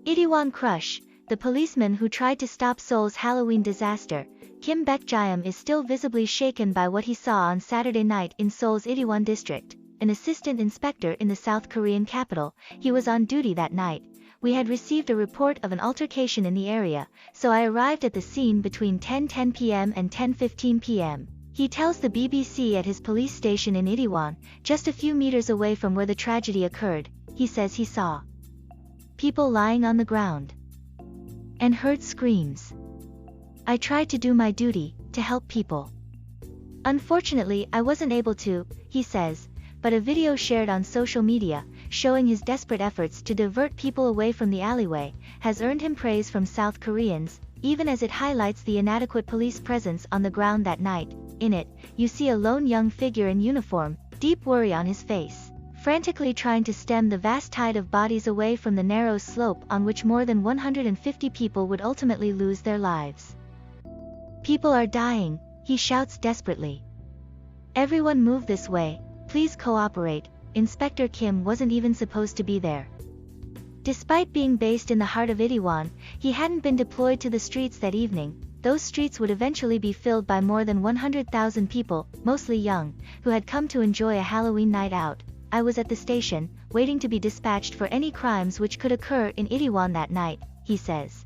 Itaewon crush. The policeman who tried to stop Seoul's Halloween disaster, Baek-gyeom, is still visibly shaken by what he saw on Saturday night in Seoul's Itaewon district. An assistant inspector in the South Korean capital, he was on duty that night. We had received a report of an altercation in the area, so I arrived at the scene between 10:10 p.m. and 10:15 p.m. He tells the BBC at his police station in Itaewon, just a few meters away from where the tragedy occurred. He says he saw people lying on the ground and heard screams. I tried to do my duty, to help people. Unfortunately, I wasn't able to, he says, but a video shared on social media, showing his desperate efforts to divert people away from the alleyway, has earned him praise from South Koreans, even as it highlights the inadequate police presence on the ground that night. In it, you see a lone young figure in uniform, deep worry on his face, frantically trying to stem the vast tide of bodies away from the narrow slope on which more than 150 people would ultimately lose their lives. People are dying, he shouts desperately. Everyone move this way, please cooperate. Inspector Kim wasn't even supposed to be there. Despite being based in the heart of Itaewon, he hadn't been deployed to the streets that evening. Those streets would eventually be filled by more than 100,000 people, mostly young, who had come to enjoy a Halloween night out. I was at the station, waiting to be dispatched for any crimes which could occur in Itaewon that night, he says.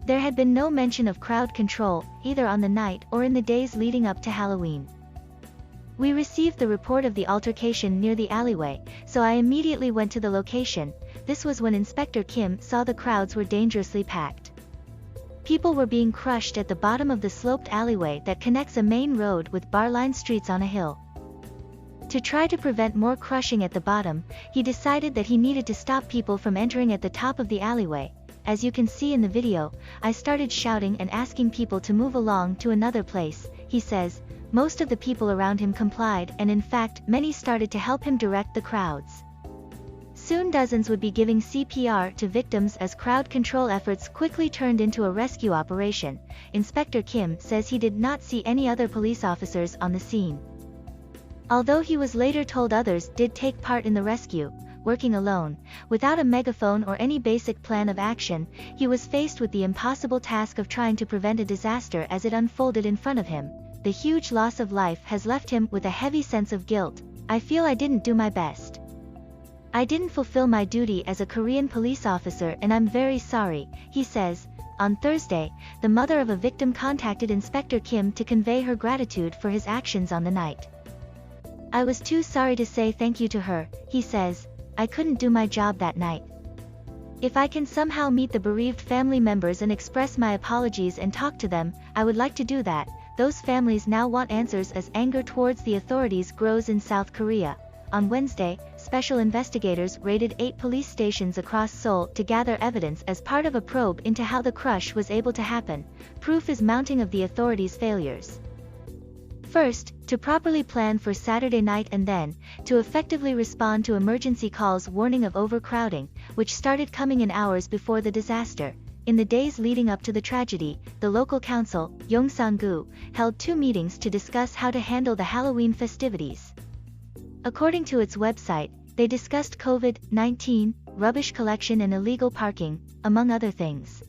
There had been no mention of crowd control, either on the night or in the days leading up to Halloween. We received the report of the altercation near the alleyway, so I immediately went to the location. This was when Inspector Kim saw the crowds were dangerously packed. People were being crushed at the bottom of the sloped alleyway that connects a main road with bar-lined streets on a hill. To try to prevent more crushing at the bottom, he decided that he needed to stop people from entering at the top of the alleyway. As you can see in the video, I started shouting and asking people to move along to another place, he says. Most of the people around him complied, and in fact, many started to help him direct the crowds. Soon dozens would be giving CPR to victims as crowd control efforts quickly turned into a rescue operation. Inspector Kim says he did not see any other police officers on the scene. Although he was later told others did take part in the rescue, working alone, without a megaphone or any basic plan of action, he was faced with the impossible task of trying to prevent a disaster as it unfolded in front of him. The huge loss of life has left him with a heavy sense of guilt. I feel I didn't do my best. I didn't fulfill my duty as a Korean police officer and I'm very sorry, he says. On Thursday, the mother of a victim contacted Inspector Kim to convey her gratitude for his actions on the night. I was too sorry to say thank you to her, he says. I couldn't do my job that night. If I can somehow meet the bereaved family members and express my apologies and talk to them, I would like to do that. Those families now want answers as anger towards the authorities grows in South Korea. On Wednesday, special investigators raided 8 police stations across Seoul to gather evidence as part of a probe into how the crush was able to happen. Proof is mounting of the authorities' failures. First, to properly plan for Saturday night and then, to effectively respond to emergency calls warning of overcrowding, which started coming in hours before the disaster. In the days leading up to the tragedy, the local council, Yongsan-gu, held 2 meetings to discuss how to handle the Halloween festivities. According to its website, they discussed COVID-19, rubbish collection and illegal parking, among other things.